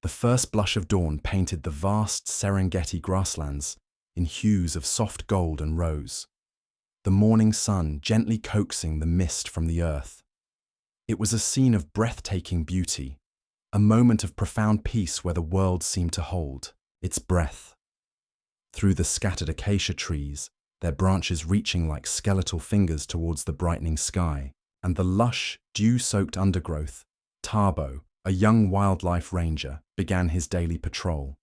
The first blush of dawn painted the vast Serengeti grasslands in hues of soft gold and rose, the morning sun gently coaxing the mist from the earth. It was a scene of breathtaking beauty, a moment of profound peace where the world seemed to hold its breath. Through the scattered acacia trees, their branches reaching like skeletal fingers towards the brightening sky, and the lush, dew-soaked undergrowth, Tabo, a young wildlife ranger, began his daily patrol.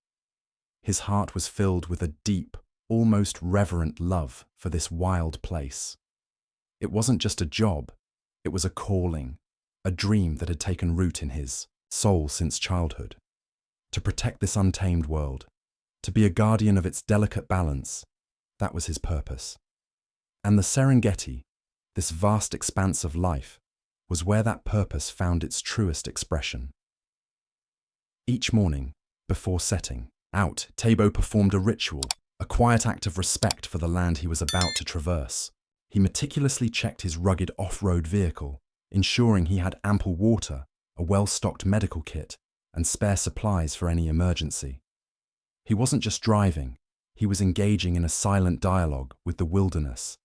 His heart was filled with a deep, almost reverent love for this wild place. It wasn't just a job, it was a calling, a dream that had taken root in his soul since childhood. To protect this untamed world, to be a guardian of its delicate balance, that was his purpose. And the Serengeti, this vast expanse of life, was where that purpose found its truest expression. Each morning, before setting out, Tabo performed a ritual, a quiet act of respect for the land he was about to traverse. He meticulously checked his rugged off-road vehicle, ensuring he had ample water, a well-stocked medical kit, and spare supplies for any emergency. He wasn't just driving, he was engaging in a silent dialogue with the wilderness.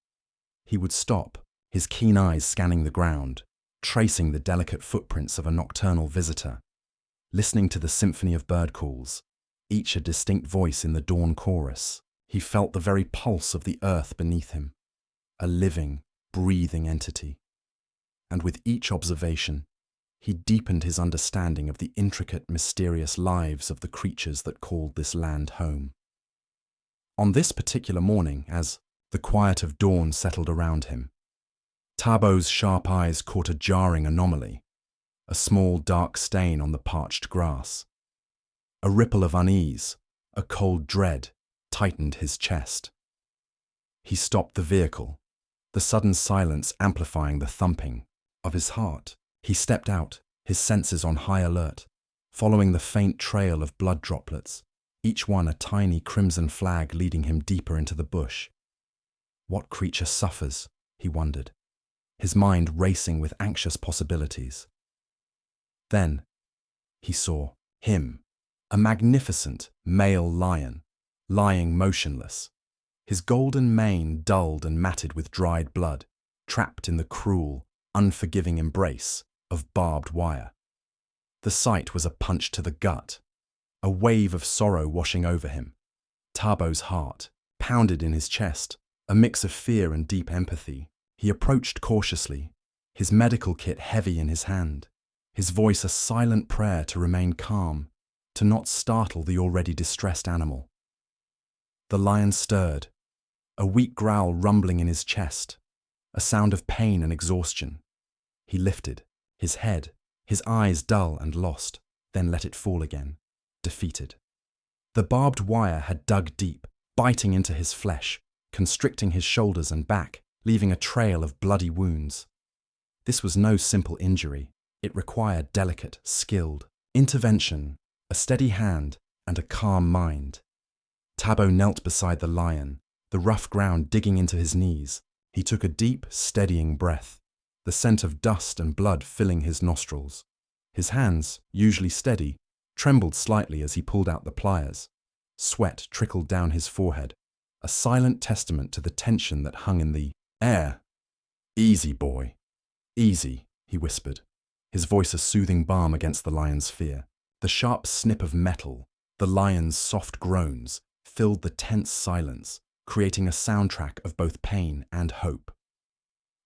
He would stop, his keen eyes scanning the ground, tracing the delicate footprints of a nocturnal visitor, listening to the symphony of bird calls, each a distinct voice in the dawn chorus. He felt the very pulse of the earth beneath him, a living, breathing entity. And with each observation, he deepened his understanding of the intricate, mysterious lives of the creatures that called this land home. On this particular morning, as the quiet of dawn settled around him, Tabo's sharp eyes caught a jarring anomaly, a small dark stain on the parched grass. A ripple of unease, a cold dread, tightened his chest. He stopped the vehicle, the sudden silence amplifying the thumping of his heart. He stepped out, his senses on high alert, following the faint trail of blood droplets, each one a tiny crimson flag leading him deeper into the bush. What creature suffers, he wondered, his mind racing with anxious possibilities. Then he saw him, a magnificent male lion, lying motionless, his golden mane dulled and matted with dried blood, trapped in the cruel, unforgiving embrace of barbed wire. The sight was a punch to the gut, a wave of sorrow washing over him. Tabo's heart pounded in his chest, a mix of fear and deep empathy. He approached cautiously, his medical kit heavy in his hand, his voice a silent prayer to remain calm, to not startle the already distressed animal. The lion stirred, a weak growl rumbling in his chest, a sound of pain and exhaustion. He lifted, his head, his eyes dull and lost, then let it fall again, defeated. The barbed wire had dug deep, biting into his flesh, constricting his shoulders and back, leaving a trail of bloody wounds. This was no simple injury. It required delicate, skilled intervention, a steady hand, and a calm mind. Tabo knelt beside the lion, the rough ground digging into his knees. He took a deep, steadying breath, the scent of dust and blood filling his nostrils. His hands, usually steady, trembled slightly as he pulled out the pliers. Sweat trickled down his forehead, a silent testament to the tension that hung in the air. "Easy, boy. Easy," he whispered, his voice a soothing balm against the lion's fear. The sharp snip of metal, the lion's soft groans, filled the tense silence, creating a soundtrack of both pain and hope.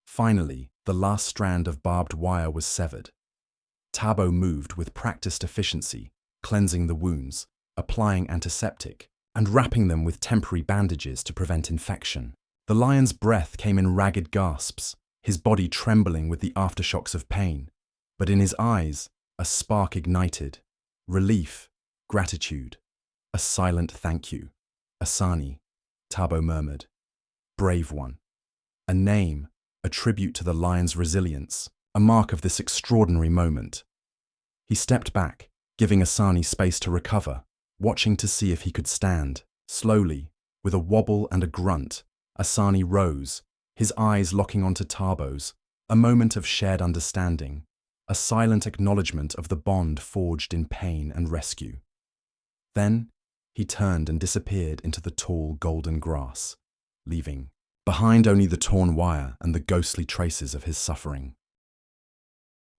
Finally, the last strand of barbed wire was severed. Tabo moved with practiced efficiency, cleansing the wounds, applying antiseptic, and wrapping them with temporary bandages to prevent infection. The lion's breath came in ragged gasps, his body trembling with the aftershocks of pain, but in his eyes, a spark ignited. Relief, gratitude, a silent thank you. "Asani," Tabo murmured. "Brave one." A name, a tribute to the lion's resilience, a mark of this extraordinary moment. He stepped back, giving Asani space to recover, watching to see if he could stand. Slowly, with a wobble and a grunt, Asani rose, his eyes locking onto Tabo's, a moment of shared understanding, a silent acknowledgement of the bond forged in pain and rescue. Then he turned and disappeared into the tall golden grass, leaving behind only the torn wire and the ghostly traces of his suffering.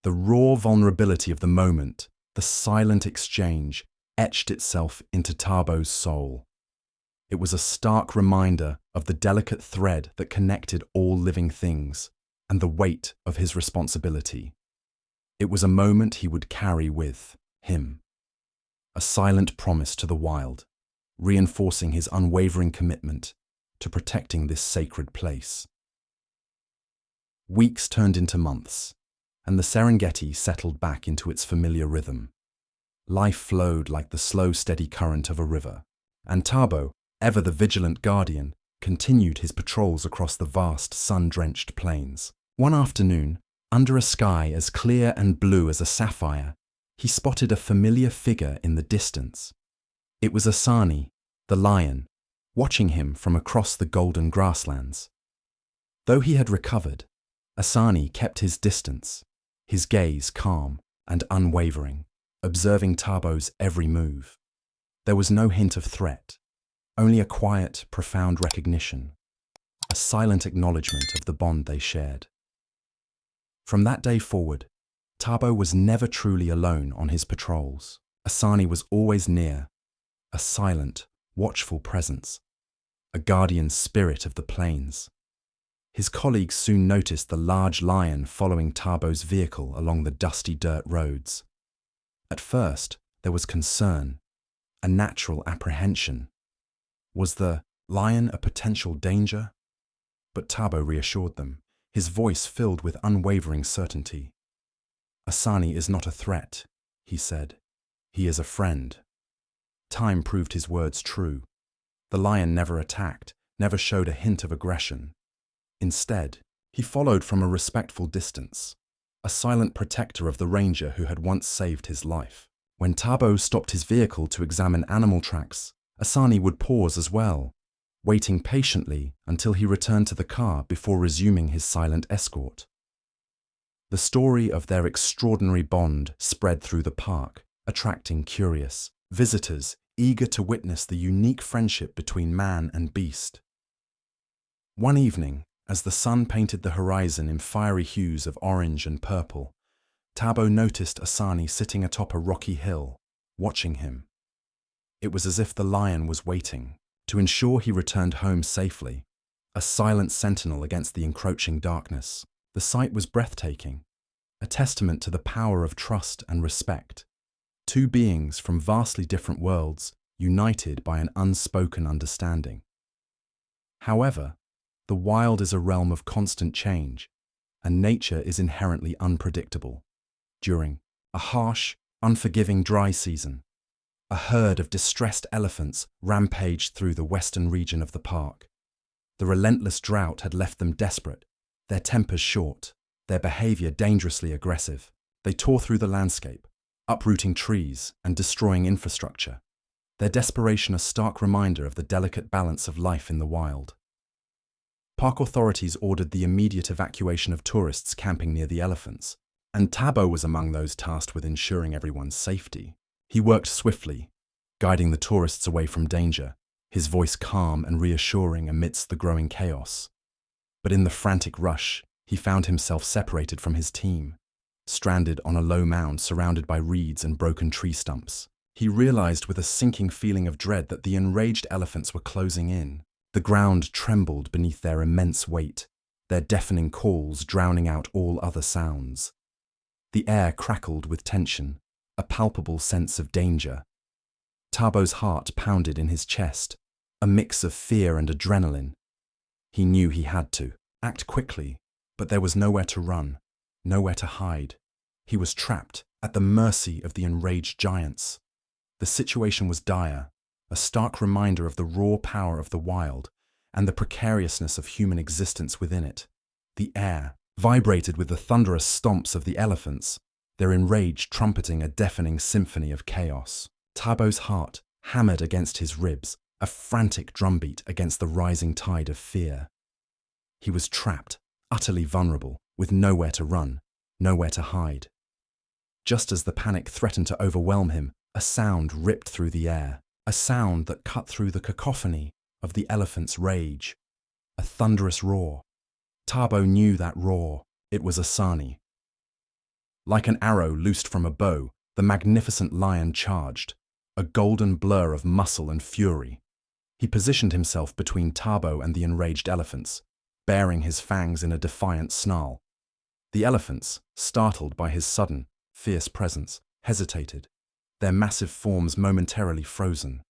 The raw vulnerability of the moment, the silent exchange, etched itself into Tabo's soul. It was a stark reminder of the delicate thread that connected all living things and the weight of his responsibility. It was a moment he would carry with him, a silent promise to the wild, reinforcing his unwavering commitment to protecting this sacred place. Weeks turned into months, and the Serengeti settled back into its familiar rhythm. Life flowed like the slow, steady current of a river, and Tabo, ever the vigilant guardian, continued his patrols across the vast, sun-drenched plains. One afternoon, under a sky as clear and blue as a sapphire, he spotted a familiar figure in the distance. It was Asani, the lion, watching him from across the golden grasslands. Though he had recovered, Asani kept his distance, his gaze calm and unwavering, observing Tabo's every move. There was no hint of threat, only a quiet, profound recognition, a silent acknowledgement of the bond they shared. From that day forward, Tabo was never truly alone on his patrols. Asani was always near, a silent, watchful presence, a guardian spirit of the plains. His colleagues soon noticed the large lion following Tabo's vehicle along the dusty dirt roads. At first, there was concern, a natural apprehension. Was the lion a potential danger? But Tabo reassured them, his voice filled with unwavering certainty. Asani is not a threat, he said. He is a friend. Time proved his words true. The lion never attacked, never showed a hint of aggression. Instead, he followed from a respectful distance, a silent protector of the ranger who had once saved his life. When Tabo stopped his vehicle to examine animal tracks, Asani would pause as well, waiting patiently until he returned to the car before resuming his silent escort. The story of their extraordinary bond spread through the park, attracting curious visitors eager to witness the unique friendship between man and beast. One evening, as the sun painted the horizon in fiery hues of orange and purple, Tabo noticed Asani sitting atop a rocky hill, watching him. It was as if the lion was waiting to ensure he returned home safely, a silent sentinel against the encroaching darkness. The sight was breathtaking, a testament to the power of trust and respect. Two beings from vastly different worlds, united by an unspoken understanding. However, the wild is a realm of constant change, and nature is inherently unpredictable. During a harsh, unforgiving dry season, a herd of distressed elephants rampaged through the western region of the park. The relentless drought had left them desperate, their tempers short, their behavior dangerously aggressive. They tore through the landscape, uprooting trees and destroying infrastructure, their desperation a stark reminder of the delicate balance of life in the wild. Park authorities ordered the immediate evacuation of tourists camping near the elephants, and Tabo was among those tasked with ensuring everyone's safety. He worked swiftly, guiding the tourists away from danger, his voice calm and reassuring amidst the growing chaos. But in the frantic rush, he found himself separated from his team, stranded on a low mound surrounded by reeds and broken tree stumps. He realized with a sinking feeling of dread that the enraged elephants were closing in. The ground trembled beneath their immense weight, their deafening calls drowning out all other sounds. The air crackled with tension, a palpable sense of danger. Tabo's heart pounded in his chest, a mix of fear and adrenaline. He knew he had to act quickly, but there was nowhere to run, nowhere to hide. He was trapped at the mercy of the enraged giants. The situation was dire, a stark reminder of the raw power of the wild and the precariousness of human existence within it. The air vibrated with the thunderous stomps of the elephants, their enrage trumpeting a deafening symphony of chaos. Tabo's heart hammered against his ribs, a frantic drumbeat against the rising tide of fear. He was trapped, utterly vulnerable, with nowhere to run, nowhere to hide. Just as the panic threatened to overwhelm him, a sound ripped through the air, a sound that cut through the cacophony of the elephant's rage. A thunderous roar. Tabo knew that roar. It was Asani. Like an arrow loosed from a bow, the magnificent lion charged, a golden blur of muscle and fury. He positioned himself between Tabo and the enraged elephants, baring his fangs in a defiant snarl. The elephants, startled by his sudden, fierce presence, hesitated, their massive forms momentarily frozen.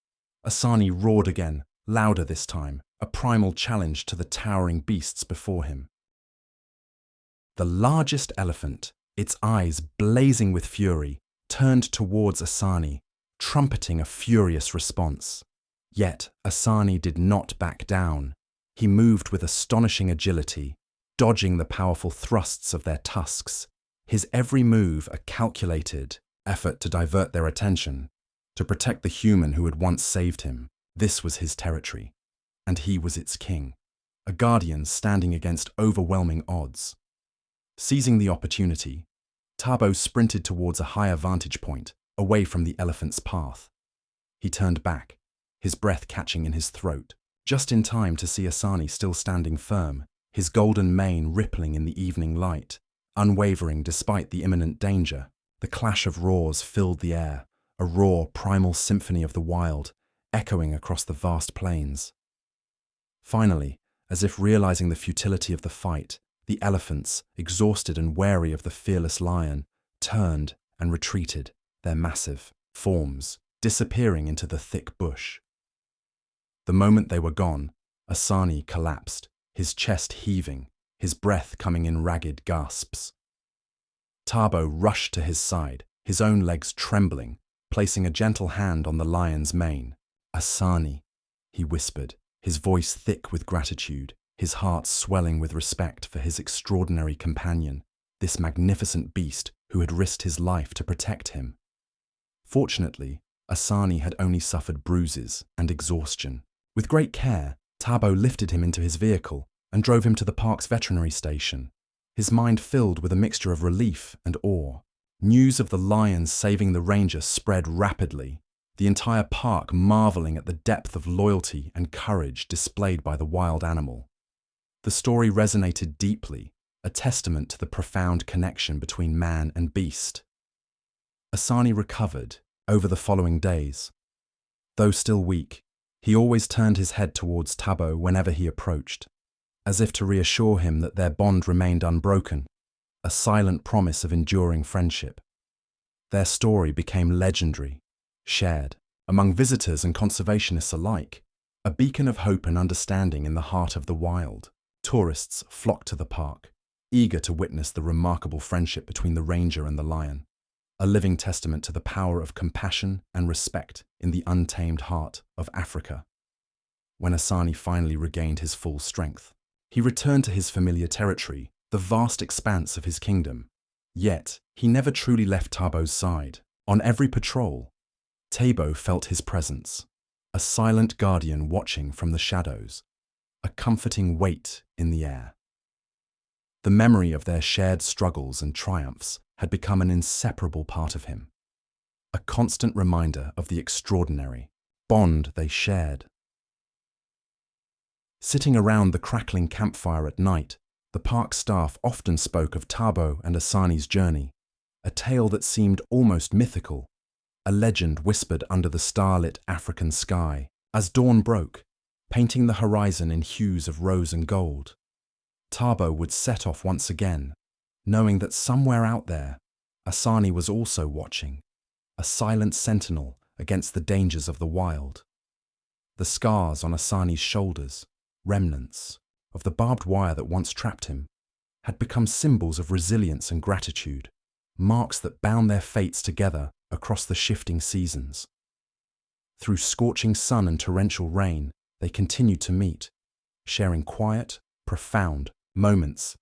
Asani roared again, louder this time, a primal challenge to the towering beasts before him. The largest elephant, its eyes blazing with fury, turned towards Asani, trumpeting a furious response. Yet Asani did not back down. He moved with astonishing agility, dodging the powerful thrusts of their tusks, his every move a calculated effort to divert their attention, to protect the human who had once saved him. This was his territory, and he was its king, a guardian standing against overwhelming odds. Seizing the opportunity, Tabo sprinted towards a higher vantage point, away from the elephant's path. He turned back, his breath catching in his throat, just in time to see Asani still standing firm, his golden mane rippling in the evening light, unwavering despite the imminent danger. The clash of roars filled the air, a raw, primal symphony of the wild, echoing across the vast plains. Finally, as if realizing the futility of the fight, the elephants, exhausted and wary of the fearless lion, turned and retreated, their massive forms disappearing into the thick bush. The moment they were gone, Asani collapsed, his chest heaving, his breath coming in ragged gasps. Tabo rushed to his side, his own legs trembling, placing a gentle hand on the lion's mane. "Asani," he whispered, his voice thick with gratitude, his heart swelling with respect for his extraordinary companion, this magnificent beast who had risked his life to protect him. Fortunately, Asani had only suffered bruises and exhaustion. With great care, Tabo lifted him into his vehicle and drove him to the park's veterinary station, his mind filled with a mixture of relief and awe. News of the lion saving the ranger spread rapidly, the entire park marveling at the depth of loyalty and courage displayed by the wild animal. The story resonated deeply, a testament to the profound connection between man and beast. Asani recovered over the following days. Though still weak, he always turned his head towards Tabo whenever he approached, as if to reassure him that their bond remained unbroken, a silent promise of enduring friendship. Their story became legendary, shared among visitors and conservationists alike, a beacon of hope and understanding in the heart of the wild. Tourists flocked to the park, eager to witness the remarkable friendship between the ranger and the lion, a living testament to the power of compassion and respect in the untamed heart of Africa. When Asani finally regained his full strength, he returned to his familiar territory, the vast expanse of his kingdom. Yet, he never truly left Tabo's side. On every patrol, Tabo felt his presence, a silent guardian watching from the shadows, a comforting weight in the air. The memory of their shared struggles and triumphs had become an inseparable part of him, a constant reminder of the extraordinary bond they shared. Sitting around the crackling campfire at night, the park staff often spoke of Tabo and Asani's journey, a tale that seemed almost mythical, a legend whispered under the starlit African sky. As dawn broke, painting the horizon in hues of rose and gold, Tabo would set off once again, knowing that somewhere out there, Asani was also watching, a silent sentinel against the dangers of the wild. The scars on Asani's shoulders, remnants of the barbed wire that once trapped him, had become symbols of resilience and gratitude, marks that bound their fates together across the shifting seasons. Through scorching sun and torrential rain, they continued to meet, sharing quiet, profound moments,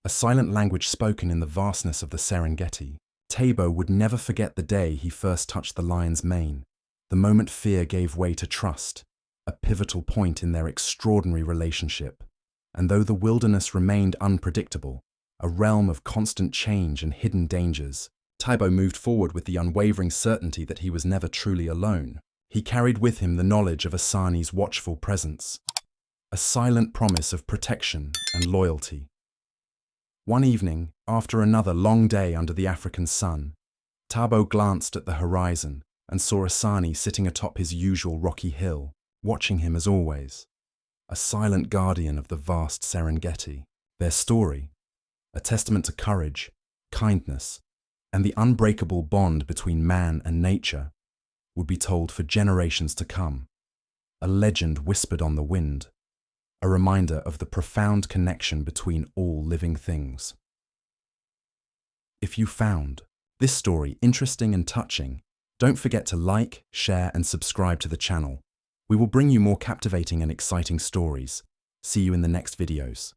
a silent language spoken in the vastness of the Serengeti. Tabo would never forget the day he first touched the lion's mane, the moment fear gave way to trust, a pivotal point in their extraordinary relationship. And though the wilderness remained unpredictable, a realm of constant change and hidden dangers, Taibo moved forward with the unwavering certainty that he was never truly alone. He carried with him the knowledge of Asani's watchful presence, a silent promise of protection and loyalty. One evening, after another long day under the African sun, Taibo glanced at the horizon and saw Asani sitting atop his usual rocky hill, watching him as always, a silent guardian of the vast Serengeti. Their story, a testament to courage, kindness, and the unbreakable bond between man and nature, would be told for generations to come, a legend whispered on the wind, a reminder of the profound connection between all living things. If you found this story interesting and touching, don't forget to like, share, and subscribe to the channel. We will bring you more captivating and exciting stories. See you in the next videos.